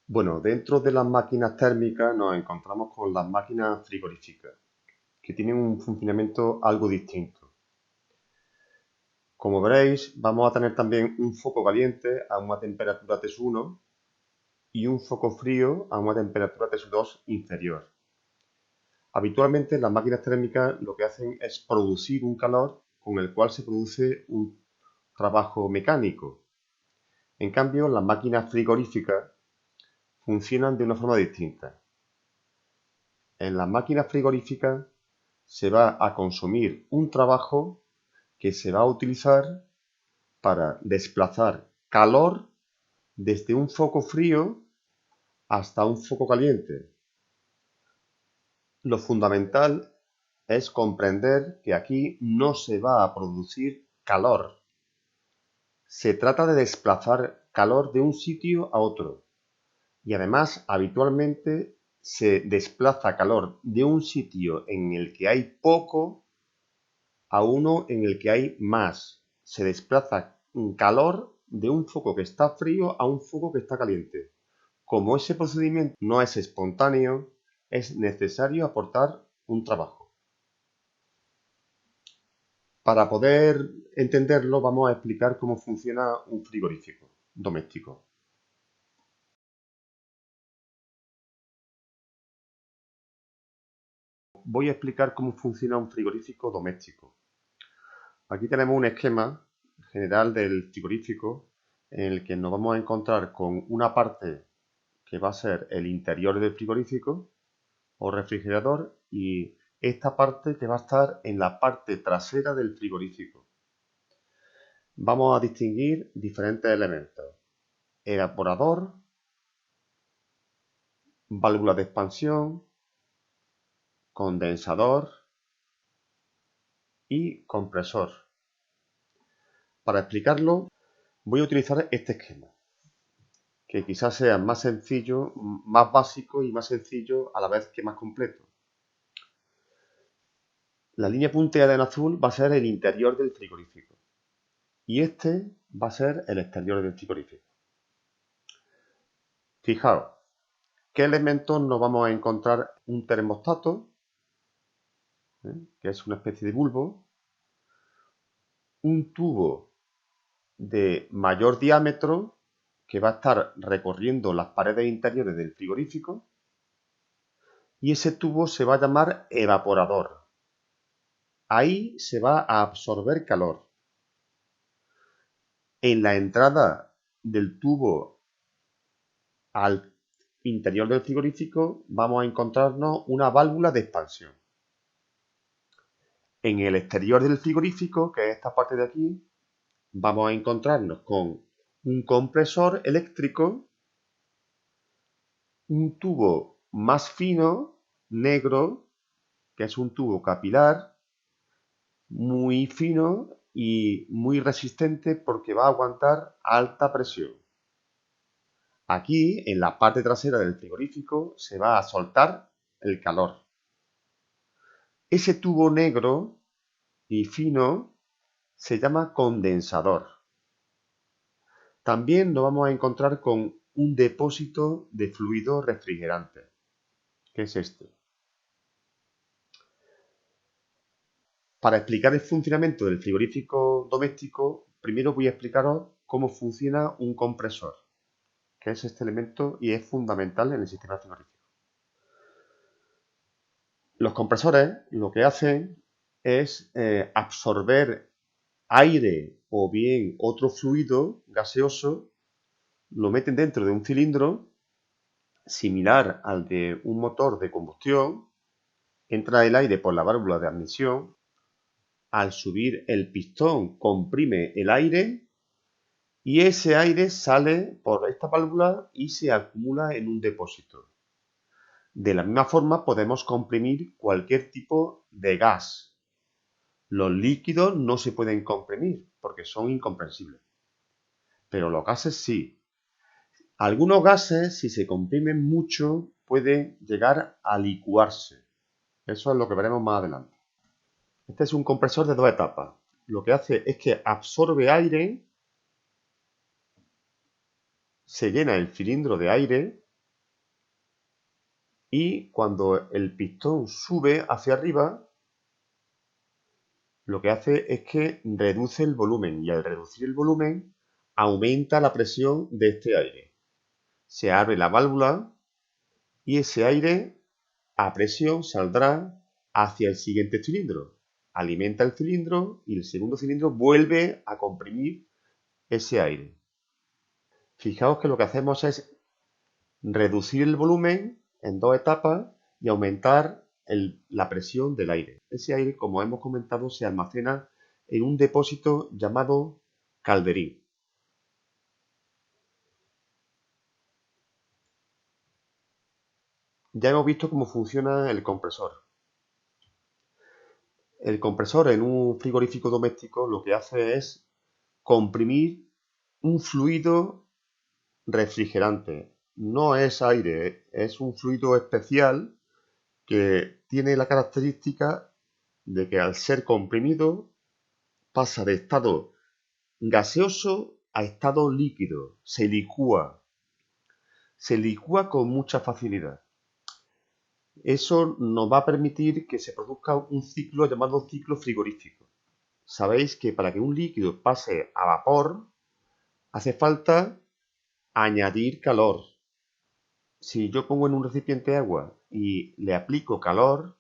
Bueno, dentro de las máquinas térmicas nos encontramos con las máquinas frigoríficas, que tienen un funcionamiento algo distinto. Como veréis, vamos a tener también un foco caliente a una temperatura T1 y un foco frío a una temperatura T2 inferior. Habitualmente las máquinas térmicas lo que hacen es producir un calor con el cual se produce un trabajo mecánico. En cambio, las máquinas frigoríficas funcionan de una forma distinta. En las máquinas frigoríficas se va a consumir un trabajo que se va a utilizar para desplazar calor desde un foco frío hasta un foco caliente. Lo fundamental es comprender que aquí no se va a producir calor. Se trata de desplazar calor de un sitio a otro. Y además, habitualmente se desplaza calor de un sitio en el que hay poco a uno en el que hay más. Se desplaza calor de un foco que está frío a un foco que está caliente. Como ese procedimiento no es espontáneo, es necesario aportar un trabajo. Para poder entenderlo, vamos a explicar cómo funciona un frigorífico doméstico. Voy a explicar cómo funciona un frigorífico doméstico. Aquí tenemos un esquema general del frigorífico en el que nos vamos a encontrar con una parte que va a ser el interior del frigorífico o refrigerador y esta parte que va a estar en la parte trasera del frigorífico. Vamos a distinguir diferentes elementos: evaporador, válvula de expansión, condensador y compresor. Para explicarlo voy a utilizar este esquema, que quizás sea más sencillo, más básico y más sencillo a la vez que más completo. La línea punteada en azul va a ser el interior del frigorífico y este va a ser el exterior del frigorífico. Fijaos, ¿qué elementos nos vamos a encontrar? Un termostato, que es una especie de bulbo, un tubo de mayor diámetro que va a estar recorriendo las paredes interiores del frigorífico y ese tubo se va a llamar evaporador. Ahí se va a absorber calor. En la entrada del tubo al interior del frigorífico vamos a encontrarnos una válvula de expansión. En el exterior del frigorífico, que es esta parte de aquí, vamos a encontrarnos con un compresor eléctrico, un tubo más fino, negro, que es un tubo capilar, muy fino y muy resistente porque va a aguantar alta presión. Aquí, en la parte trasera del frigorífico, se va a soltar el calor. Ese tubo negro y fino se llama condensador. También nos vamos a encontrar con un depósito de fluido refrigerante, que es este. Para explicar el funcionamiento del frigorífico doméstico, primero voy a explicaros cómo funciona un compresor, que es este elemento y es fundamental en el sistema frigorífico. Los compresores lo que hacen es absorber aire o bien otro fluido gaseoso, lo meten dentro de un cilindro similar al de un motor de combustión, entra el aire por la válvula de admisión, al subir el pistón comprime el aire y ese aire sale por esta válvula y se acumula en un depósito. De la misma forma podemos comprimir cualquier tipo de gas. Los líquidos no se pueden comprimir porque son incompresibles, pero los gases sí. Algunos gases, si se comprimen mucho, pueden llegar a licuarse. Eso es lo que veremos más adelante. Este es un compresor de dos etapas. Lo que hace es que absorbe aire, se llena el cilindro de aire y cuando el pistón sube hacia arriba, lo que hace es que reduce el volumen y al reducir el volumen aumenta la presión de este aire. Se abre la válvula y ese aire a presión saldrá hacia el siguiente cilindro. Alimenta el cilindro y el segundo cilindro vuelve a comprimir ese aire. Fijaos que lo que hacemos es reducir el volumen en dos etapas y aumentar la presión del aire. Ese aire, como hemos comentado, se almacena en un depósito llamado calderín. Ya hemos visto cómo funciona el compresor. El compresor en un frigorífico doméstico lo que hace es comprimir un fluido refrigerante. No es aire, es un fluido especial que tiene la característica de que al ser comprimido pasa de estado gaseoso a estado líquido, se licúa con mucha facilidad. Eso nos va a permitir que se produzca un ciclo llamado ciclo frigorífico. Sabéis que para que un líquido pase a vapor hace falta añadir calor. Si yo pongo en un recipiente agua y le aplico calor,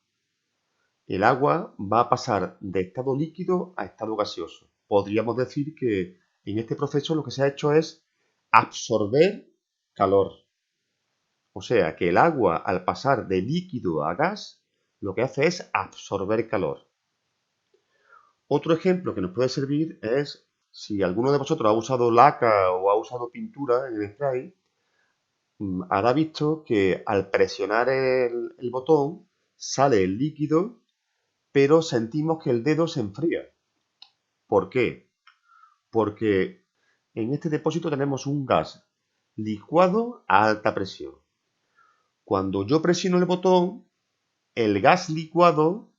el agua va a pasar de estado líquido a estado gaseoso. Podríamos decir que en este proceso lo que se ha hecho es absorber calor. O sea que el agua al pasar de líquido a gas lo que hace es absorber calor. Otro ejemplo que nos puede servir es si alguno de vosotros ha usado laca o ha usado pintura en el spray, habrá visto que al presionar el botón sale el líquido, pero sentimos que el dedo se enfría. ¿Por qué? Porque en este depósito tenemos un gas licuado a alta presión. Cuando yo presiono el botón, el gas licuado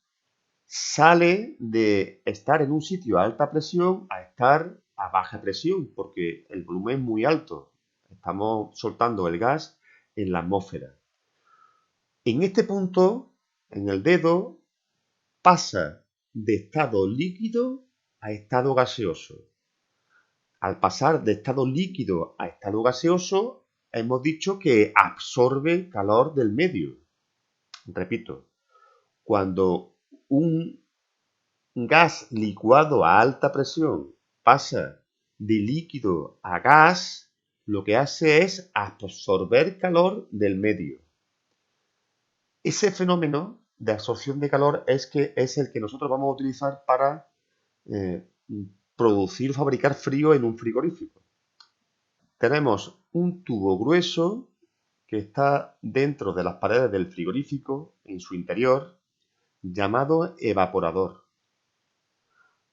sale de estar en un sitio a alta presión a estar a baja presión, porque el volumen es muy alto. Estamos soltando el gas en la atmósfera. En este punto, en el dedo, pasa de estado líquido a estado gaseoso. Al pasar de estado líquido a estado gaseoso, hemos dicho que absorbe calor del medio. Repito, cuando un gas licuado a alta presión pasa de líquido a gas, lo que hace es absorber calor del medio. Ese fenómeno de absorción de calor es el que nosotros vamos a utilizar para producir o fabricar frío en un frigorífico. Tenemos un tubo grueso que está dentro de las paredes del frigorífico, en su interior, llamado evaporador.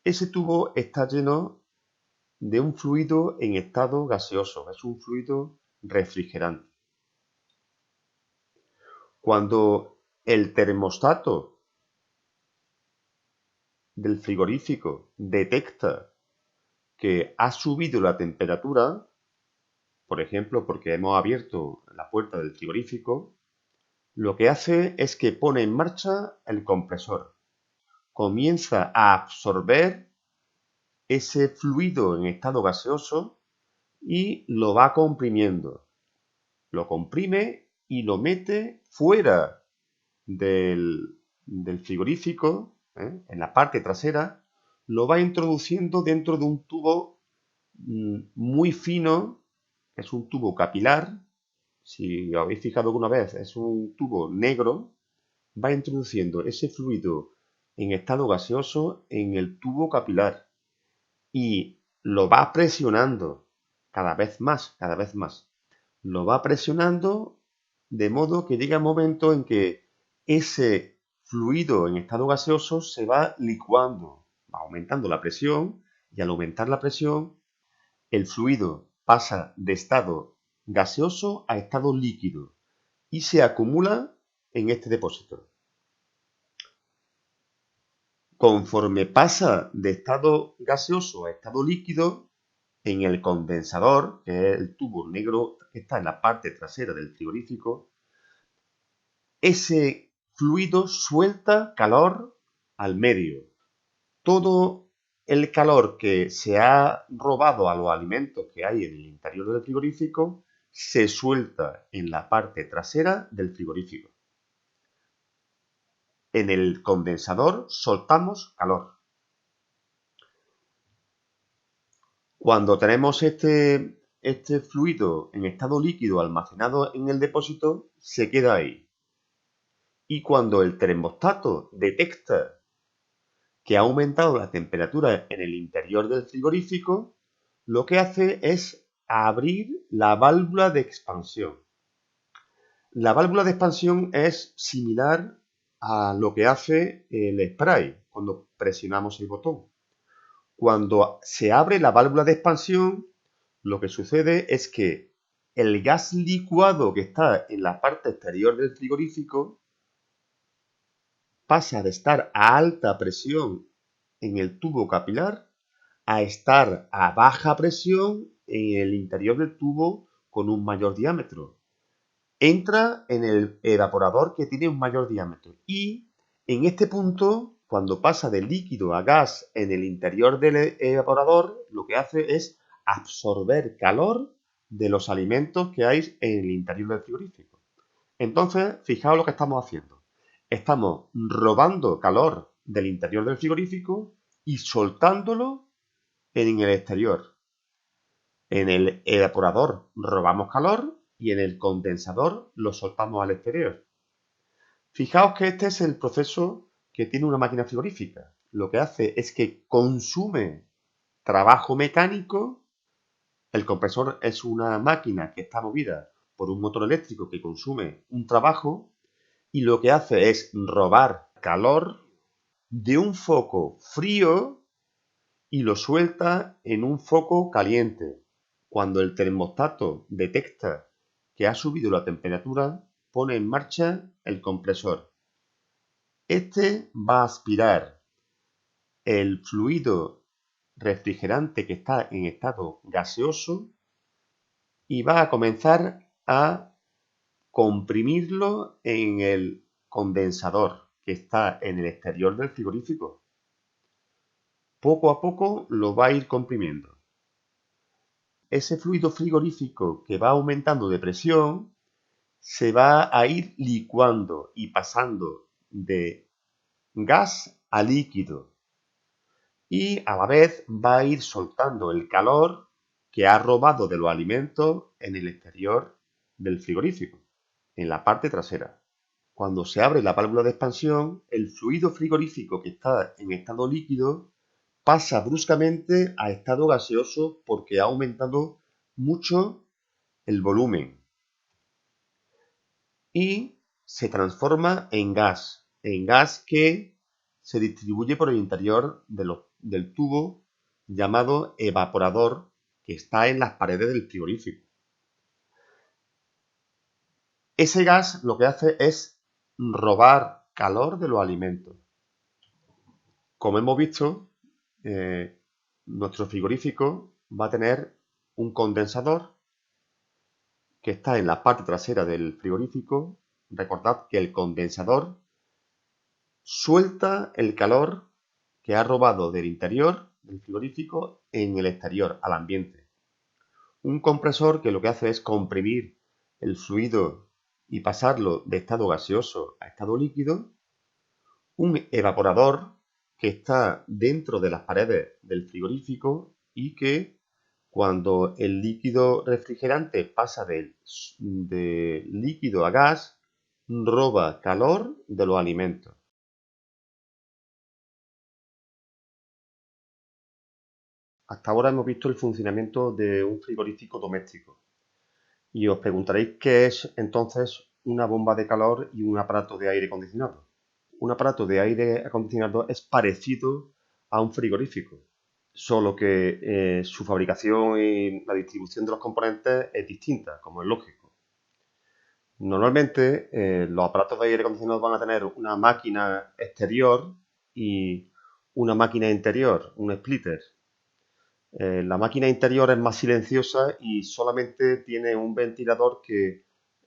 Ese tubo está lleno de un fluido en estado gaseoso, es un fluido refrigerante. Cuando el termostato del frigorífico detecta que ha subido la temperatura, por ejemplo, porque hemos abierto la puerta del frigorífico, lo que hace es que pone en marcha el compresor. Comienza a absorber ese fluido en estado gaseoso y lo va comprimiendo. Lo comprime y lo mete fuera del frigorífico, en la parte trasera, lo va introduciendo dentro de un tubo muy fino, es un tubo capilar. Si os habéis fijado alguna vez, es un tubo negro, va introduciendo ese fluido en estado gaseoso en el tubo capilar y lo va presionando cada vez más, cada vez más. Lo va presionando de modo que llega un momento en que ese fluido en estado gaseoso se va licuando, va aumentando la presión y al aumentar la presión el fluido pasa de estado gaseoso a estado líquido y se acumula en este depósito. Conforme pasa de estado gaseoso a estado líquido, en el condensador, que es el tubo negro que está en la parte trasera del frigorífico, ese fluido suelta calor al medio. Todo el calor que se ha robado a los alimentos que hay en el interior del frigorífico se suelta en la parte trasera del frigorífico. En el condensador soltamos calor. Cuando tenemos este fluido en estado líquido almacenado en el depósito, se queda ahí. Y cuando el termostato detecta que ha aumentado la temperatura en el interior del frigorífico, lo que hace es abrir la válvula de expansión. La válvula de expansión es similar a lo que hace el spray cuando presionamos el botón. Cuando se abre la válvula de expansión, lo que sucede es que el gas licuado que está en la parte exterior del frigorífico pasa de estar a alta presión en el tubo capilar a estar a baja presión en el interior del tubo con un mayor diámetro. Entra en el evaporador que tiene un mayor diámetro y en este punto, cuando pasa de líquido a gas en el interior del evaporador, lo que hace es absorber calor de los alimentos que hay en el interior del frigorífico. Entonces, fijaos lo que estamos haciendo. Estamos robando calor del interior del frigorífico y soltándolo en el exterior. En el evaporador robamos calor y en el condensador lo soltamos al exterior. Fijaos que este es el proceso que tiene una máquina frigorífica. Lo que hace es que consume trabajo mecánico. El compresor es una máquina que está movida por un motor eléctrico que consume un trabajo y lo que hace es robar calor de un foco frío y lo suelta en un foco caliente. Cuando el termostato detecta que ha subido la temperatura, pone en marcha el compresor. Este va a aspirar el fluido refrigerante que está en estado gaseoso y va a comenzar a comprimirlo en el condensador que está en el exterior del frigorífico. Poco a poco lo va a ir comprimiendo. Ese fluido frigorífico que va aumentando de presión se va a ir licuando y pasando de gas a líquido y a la vez va a ir soltando el calor que ha robado de los alimentos en el exterior del frigorífico, en la parte trasera. Cuando se abre la válvula de expansión, el fluido frigorífico que está en estado líquido pasa bruscamente a estado gaseoso porque ha aumentado mucho el volumen y se transforma en gas que se distribuye por el interior del tubo llamado evaporador que está en las paredes del frigorífico. Ese gas lo que hace es robar calor de los alimentos. Como hemos visto, nuestro frigorífico va a tener un condensador que está en la parte trasera del frigorífico. Recordad que el condensador suelta el calor que ha robado del interior del frigorífico en el exterior, al ambiente. Un compresor que lo que hace es comprimir el fluido y pasarlo de estado gaseoso a estado líquido. Un evaporador que está dentro de las paredes del frigorífico y que cuando el líquido refrigerante pasa de líquido a gas, roba calor de los alimentos. Hasta ahora hemos visto el funcionamiento de un frigorífico doméstico y os preguntaréis qué es entonces una bomba de calor y un aparato de aire acondicionado. Un aparato de aire acondicionado es parecido a un frigorífico, solo que su fabricación y la distribución de los componentes es distinta, como es lógico. Normalmente los aparatos de aire acondicionado van a tener una máquina exterior y una máquina interior, un splitter. La máquina interior es más silenciosa y solamente tiene un ventilador que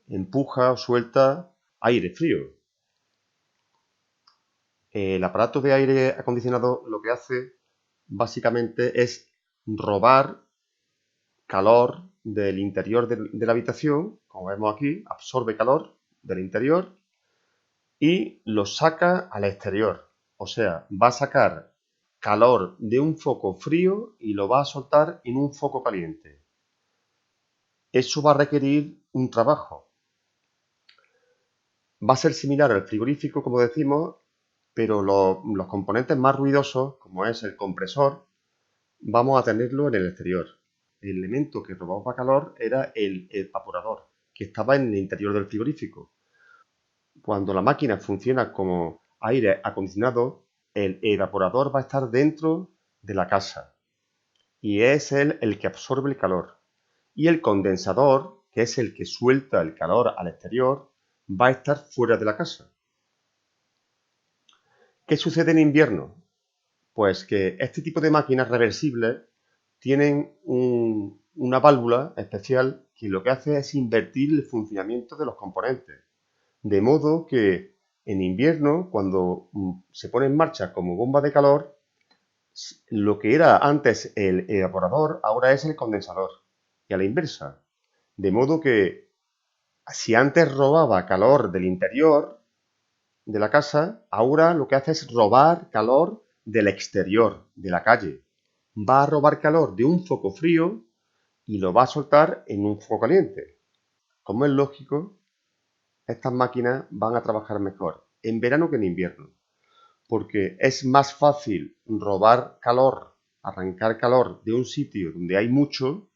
empuja o suelta aire frío. El aparato de aire acondicionado lo que hace básicamente es robar calor del interior de la habitación, como vemos aquí, absorbe calor del interior y lo saca al exterior. O sea, va a sacar calor de un foco frío y lo va a soltar en un foco caliente. Eso va a requerir un trabajo. Va a ser similar al frigorífico, como decimos, pero los componentes más ruidosos, como es el compresor, vamos a tenerlo en el exterior. El elemento que robaba calor era el evaporador, que estaba en el interior del frigorífico. Cuando la máquina funciona como aire acondicionado, el evaporador va a estar dentro de la casa y es él el que absorbe el calor. Y el condensador, que es el que suelta el calor al exterior, va a estar fuera de la casa. ¿Qué sucede en invierno? Pues que este tipo de máquinas reversibles tienen una válvula especial que lo que hace es invertir el funcionamiento de los componentes. De modo que en invierno, cuando se pone en marcha como bomba de calor, lo que era antes el evaporador ahora es el condensador. Y a la inversa. De modo que si antes robaba calor del interior de la casa, ahora lo que hace es robar calor del exterior, de la calle. Va a robar calor de un foco frío y lo va a soltar en un foco caliente. Como es lógico, estas máquinas van a trabajar mejor en verano que en invierno, porque es más fácil robar calor, arrancar calor de un sitio donde hay mucho,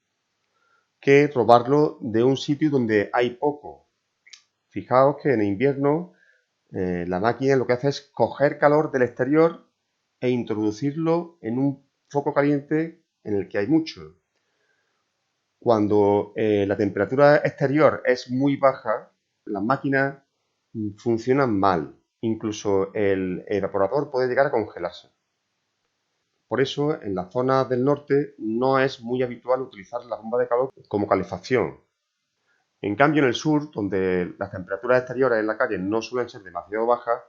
que robarlo de un sitio donde hay poco. Fijaos que en invierno la máquina lo que hace es coger calor del exterior e introducirlo en un foco caliente en el que hay mucho. Cuando la temperatura exterior es muy baja, las máquinas funcionan mal. Incluso el evaporador puede llegar a congelarse. Por eso, en la zona del norte no es muy habitual utilizar la bomba de calor como calefacción. En cambio, en el sur, donde las temperaturas exteriores en la calle no suelen ser demasiado bajas,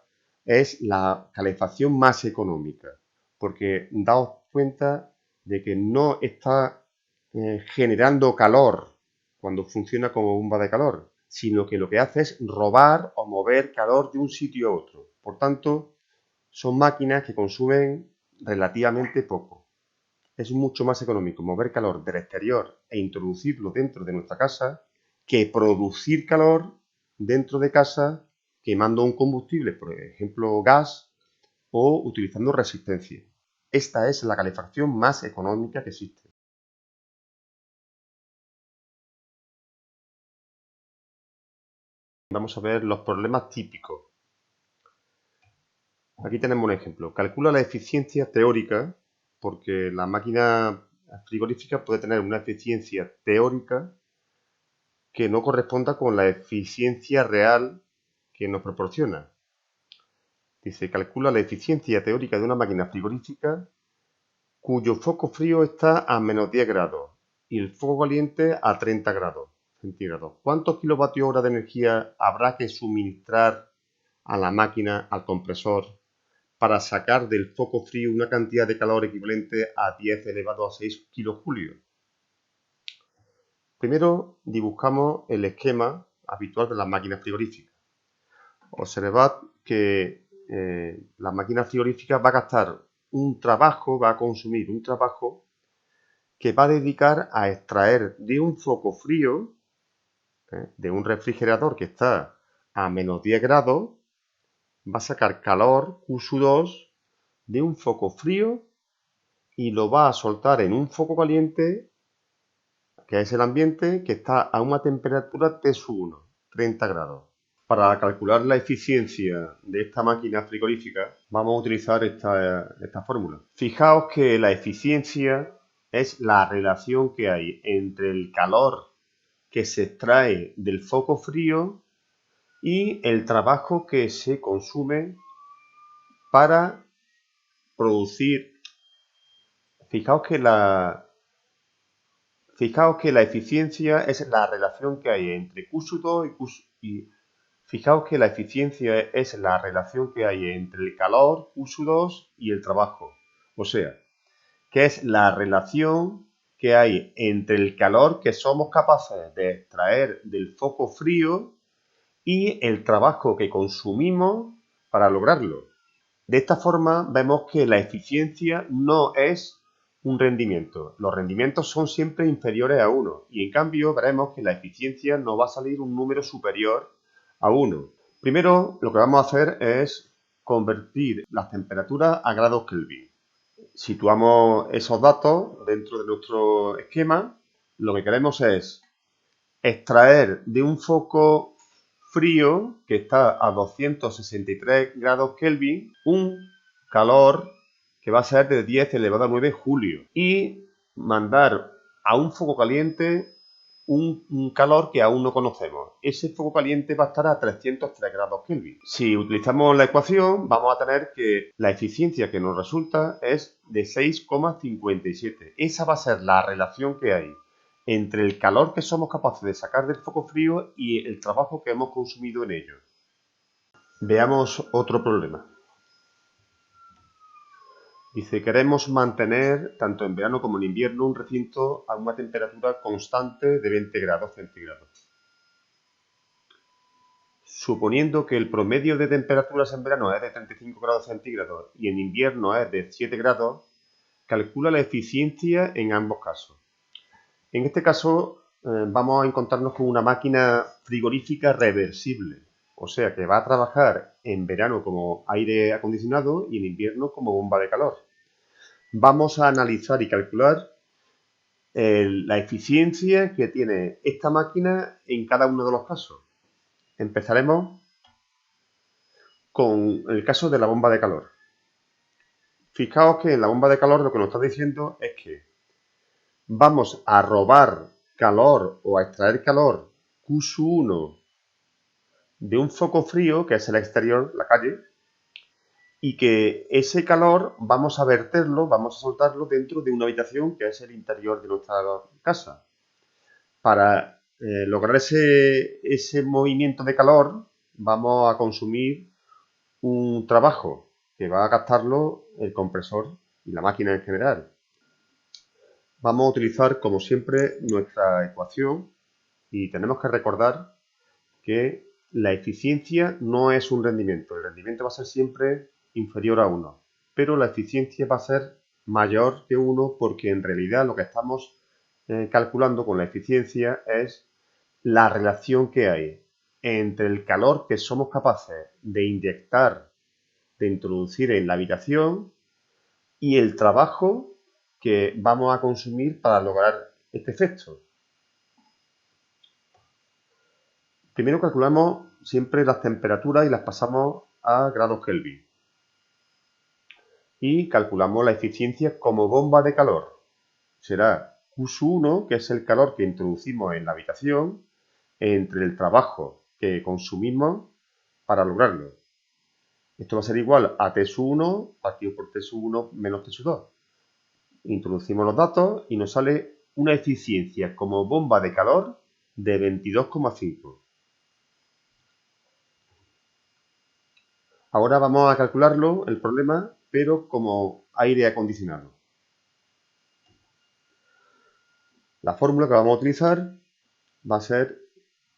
es la calefacción más económica, porque daos cuenta de que no está generando calor cuando funciona como bomba de calor, sino que lo que hace es robar o mover calor de un sitio a otro. Por tanto, son máquinas que consumen relativamente poco. Es mucho más económico mover calor del exterior e introducirlo dentro de nuestra casa que producir calor dentro de casa quemando un combustible, por ejemplo gas, o utilizando resistencia. Esta es la calefacción más económica que existe. Vamos a ver los problemas típicos. Aquí tenemos un ejemplo. Calcula la eficiencia teórica, porque la máquina frigorífica puede tener una eficiencia teórica que no corresponda con la eficiencia real que nos proporciona. Dice, calcula la eficiencia teórica de una máquina frigorífica cuyo foco frío está a menos 10 grados y el foco caliente a 30 grados centígrados. ¿Cuántos kilovatios hora de energía habrá que suministrar a la máquina, al compresor, para sacar del foco frío una cantidad de calor equivalente a 10 elevado a 6 kilojulios? Primero dibujamos el esquema habitual de las máquinas frigoríficas. Observad que la máquina frigorífica va a gastar un trabajo, va a consumir un trabajo que va a dedicar a extraer de un foco frío, de un refrigerador que está a menos 10 grados, va a sacar calor Q2 de un foco frío y lo va a soltar en un foco caliente, que es el ambiente, que está a una temperatura T-1, 30 grados. Para calcular la eficiencia de esta máquina frigorífica vamos a utilizar esta fórmula. Fijaos que la eficiencia es la relación que hay entre el calor que se extrae del foco frío y el trabajo que se consume para producir. Fijaos que la eficiencia es la relación que hay entre Q2 y Fijaos que la eficiencia es la relación que hay entre el calor, Q2, y el trabajo. O sea, que es la relación que hay entre el calor que somos capaces de extraer del foco frío y el trabajo que consumimos para lograrlo. De esta forma vemos que la eficiencia no es un rendimiento. Los rendimientos son siempre inferiores a 1 y en cambio veremos que la eficiencia nos va a salir un número superior a 1. Primero lo que vamos a hacer es convertir las temperaturas a grados Kelvin. Situamos esos datos dentro de nuestro esquema. Lo que queremos es extraer de un foco frío que está a 263 grados Kelvin un calor que va a ser de 10 elevado a 9 julio y mandar a un foco caliente un calor que aún no conocemos. Ese foco caliente va a estar a 303 grados Kelvin. Si utilizamos la ecuación, vamos a tener que la eficiencia que nos resulta es de 6,57. Esa va a ser la relación que hay entre el calor que somos capaces de sacar del foco frío y el trabajo que hemos consumido en ello. Veamos otro problema. Dice, queremos mantener, tanto en verano como en invierno, un recinto a una temperatura constante de 20 grados centígrados. Suponiendo que el promedio de temperaturas en verano es de 35 grados centígrados y en invierno es de 7 grados, calcula la eficiencia en ambos casos. En este caso vamos a encontrarnos con una máquina frigorífica reversible, o sea que va a trabajar en verano como aire acondicionado y en invierno como bomba de calor. Vamos a analizar y calcular la eficiencia que tiene esta máquina en cada uno de los casos. Empezaremos con el caso de la bomba de calor. Fijaos que en la bomba de calor lo que nos está diciendo es que vamos a robar calor o a extraer calor Q1 de un foco frío, que es el exterior, la calle, y que ese calor vamos a verterlo, vamos a soltarlo dentro de una habitación que es el interior de nuestra casa. Para lograr ese movimiento de calor vamos a consumir un trabajo que va a captarlo el compresor y la máquina en general. Vamos a utilizar, como siempre, nuestra ecuación y tenemos que recordar que la eficiencia no es un rendimiento. El rendimiento va a ser siempre inferior a 1, pero la eficiencia va a ser mayor que 1 porque en realidad lo que estamos calculando con la eficiencia es la relación que hay entre el calor que somos capaces de inyectar, de introducir en la habitación y el trabajo que vamos a consumir para lograr este efecto. Primero calculamos siempre las temperaturas y las pasamos a grados Kelvin. Y calculamos la eficiencia como bomba de calor. Será Q1, que es el calor que introducimos en la habitación, entre el trabajo que consumimos para lograrlo. Esto va a ser igual a T1 partido por T1 menos T2. Introducimos los datos y nos sale una eficiencia como bomba de calor de 22,5. Ahora vamos a calcularlo, el problema, pero como aire acondicionado. La fórmula que vamos a utilizar va a ser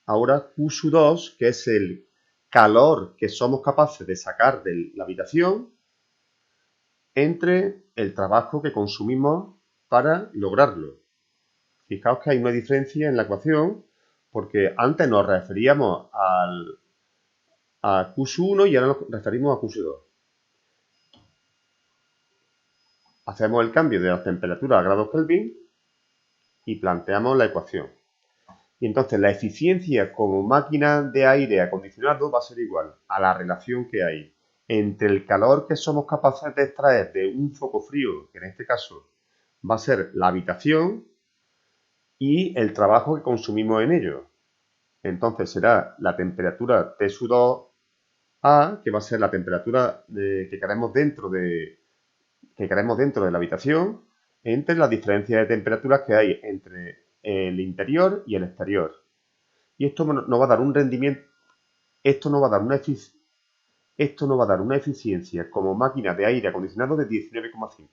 ahora Q2, que es el calor que somos capaces de sacar de la habitación entre el trabajo que consumimos para lograrlo. Fijaos que hay una diferencia en la ecuación porque antes nos referíamos a Q1 y ahora nos referimos a Q2. Hacemos el cambio de la temperatura a grados Kelvin y planteamos la ecuación. Y entonces la eficiencia como máquina de aire acondicionado va a ser igual a la relación que hay entre el calor que somos capaces de extraer de un foco frío, que en este caso va a ser la habitación, y el trabajo que consumimos en ello. Entonces será la temperatura T2A, que va a ser la temperatura que queremos dentro de la habitación, entre las diferencias de temperaturas que hay entre el interior y el exterior. Y esto nos va a dar un rendimiento esto no va a dar una eficiencia como máquina de aire acondicionado de 19,5.